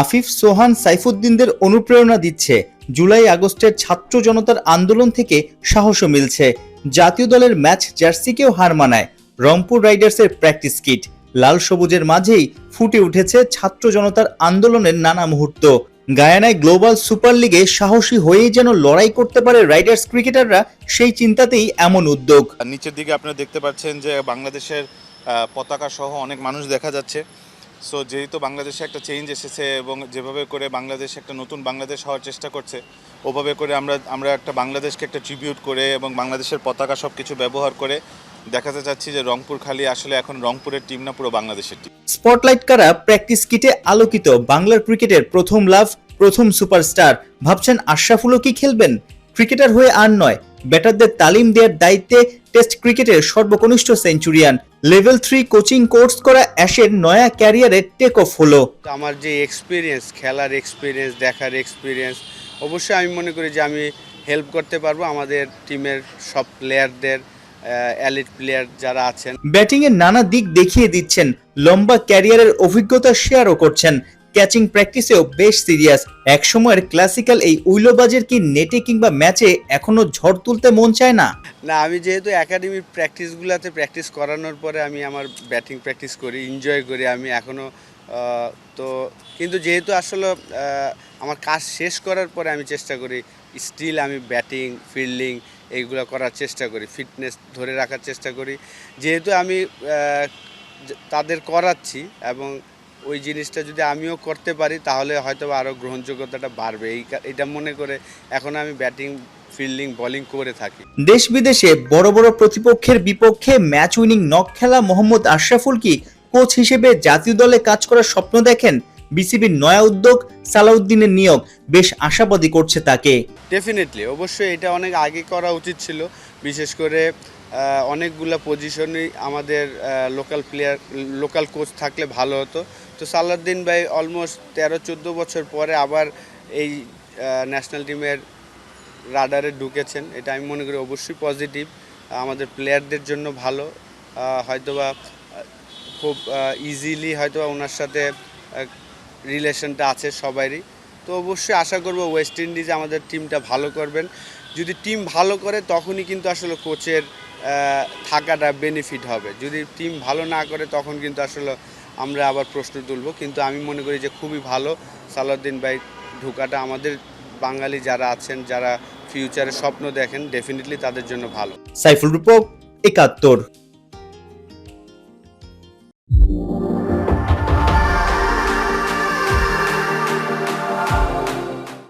আফিফ, সোহান, সাইফুদ্দিনদের অনুপ্রেরণা দিচ্ছে। জুলাই আগস্টের ছাত্র জনতার আন্দোলন থেকে সাহসও মিলছে। জাতীয় দলের ম্যাচ জার্সিকেও হার মানায় রংপুর রাইডার্সের প্র্যাকটিস কিট। লাল সবুজের মাঝেই ফুটে উঠেছে ছাত্র জনতার আন্দোলনের নানা মুহূর্ত। গায়ানায় গ্লোবাল সুপার লিগে সাহসী হয়েই যেন লড়াই করতে পারে রাইডার্স ক্রিকেটাররা, সেই চিন্তাতেই এমন উদ্যোগ। নিচের দিকে আপনারা দেখতে পাচ্ছেন যে বাংলাদেশের পতাকা সহ অনেক মানুষ দেখা যাচ্ছে। সো যেহেতু বাংলাদেশে একটা চেঞ্জ এসেছে এবং যেভাবে করে বাংলাদেশ একটা নতুন বাংলাদেশ হওয়ার চেষ্টা করছে, ওভাবে করে আমরা একটা বাংলাদেশকে একটা ট্রিবিউট করে এবং বাংলাদেশের পতাকা সব কিছু ব্যবহার করে দেখাতে চাচ্ছি যে রংপুর খালি আসলে এখন রংপুরের টিম না, পুরো বাংলাদেশের টিম। স্পটলাইট কারা প্র্যাকটিস কিটে আলোকিত বাংলার ক্রিকেটের প্রথম লাভ, প্রথম সুপারস্টার। ভাবছেন আশরাফুলও কি খেলবেন? ক্রিকেটার হয়ে আর নয়, ব্যাটারদের তালিম দেওয়ার দায়িত্বে টেস্ট ক্রিকেটের সর্বকনিষ্ঠ সেঞ্চুরিয়ান। লেভেল 3 কোচিং কোর্স করা অ্যাশের নয়া ক্যারিয়ারে টেক অফ হলো। আমার যে এক্সপিরিয়েন্স, খেলার এক্সপিরিয়েন্স, দেখার এক্সপিরিয়েন্স, অবশ্যই আমি মনে করি যে আমি হেল্প করতে পারবো আমাদের টিমের সব প্লেয়ারদের, এলিট প্লেয়ার যারা আছেন। ব্যাটিং এর নানা দিক দেখিয়ে দিচ্ছেন, লম্বা ক্যারিয়ারের অভিজ্ঞতা শেয়ারও করছেন। ক্যাচিং প্র্যাকটিসেও বেশ সিরিয়াস। এক সময়ের ক্লাসিক্যাল এই উইলোবাজের কি নেটে কিংবা ম্যাচে এখনো ঝড় তুলতে মন চায় না? না, আমি যেহেতু একাডেমির প্র্যাকটিসগুলোতে প্র্যাকটিস করানোর পরে আমি আমার ব্যাটিং প্র্যাকটিস করি, এনজয় করি আমি এখনও। তো কিন্তু যেহেতু আসলে আমার কাজ শেষ করার পরে আমি চেষ্টা করি স্টিল আমি ব্যাটিং, ফিল্ডিং এইগুলো করার চেষ্টা করি, ফিটনেস ধরে রাখার চেষ্টা করি। যেহেতু আমি তাদের করাচ্ছি এবং ওই জিনিসটা যদি আমিও করতে পারি তাহলে হয়তো আরও গ্রহণযোগ্যতাটা বাড়বে। এইটা মনে করে এখন আমি ব্যাটিং, ফিল্ডিং, বোলিং করে থাকি। দেশ বিদেশে বড় বড় প্রতিপক্ষের বিপক্ষে ম্যাচ উইনিং নক খেলা মোহাম্মদ আশরাফুল কি কোচ হিসেবে জাতীয় দলে কাজ করার স্বপ্ন দেখেন? বিসিবির নয়া উদ্যোগ সালাউদ্দিনের নিয়োগ বেশ আশাবাদী করছে তাকে। ডেফিনেটলি, অবশ্যই এটা অনেক আগে করা উচিত ছিল। বিশেষ করে অনেকগুলো পজিশনই আমাদের লোকাল কোচ থাকলে ভালো হতো। তো সালাউদ্দিন ভাই অলমোস্ট 13-14 বছর পরে আবার এই ন্যাশনাল টিমের রাডারে ঢুকেছেন। এটা আমি মনে করি অবশ্যই পজিটিভ, আমাদের প্লেয়ারদের জন্য ভালো। হয়তোবা খুব ইজিলি হয়তোবা ওনার সাথে রিলেশনটা আছে সবারই। তো অবশ্যই আশা করব ওয়েস্ট ইন্ডিজে আমাদের টিমটা ভালো করবেন। যদি টিম ভালো করে তখনই কিন্তু আসলে কোচের থাকাটা বেনিফিট হবে। যদি টিম ভালো না করে তখন কিন্তু আসলে আমরা আবার প্রশ্ন তুলব। কিন্তু আমি মনে করি যে খুবই ভালো সালাউদ্দিন ভাই ঢোকাটা। আমাদের বাঙালি যারা আছেন, যারা ফিউচারে স্বপ্ন দেখেন, ডেফিনেটলি তাদের জন্য ভালো। সাইফুল রূপক, ৭১।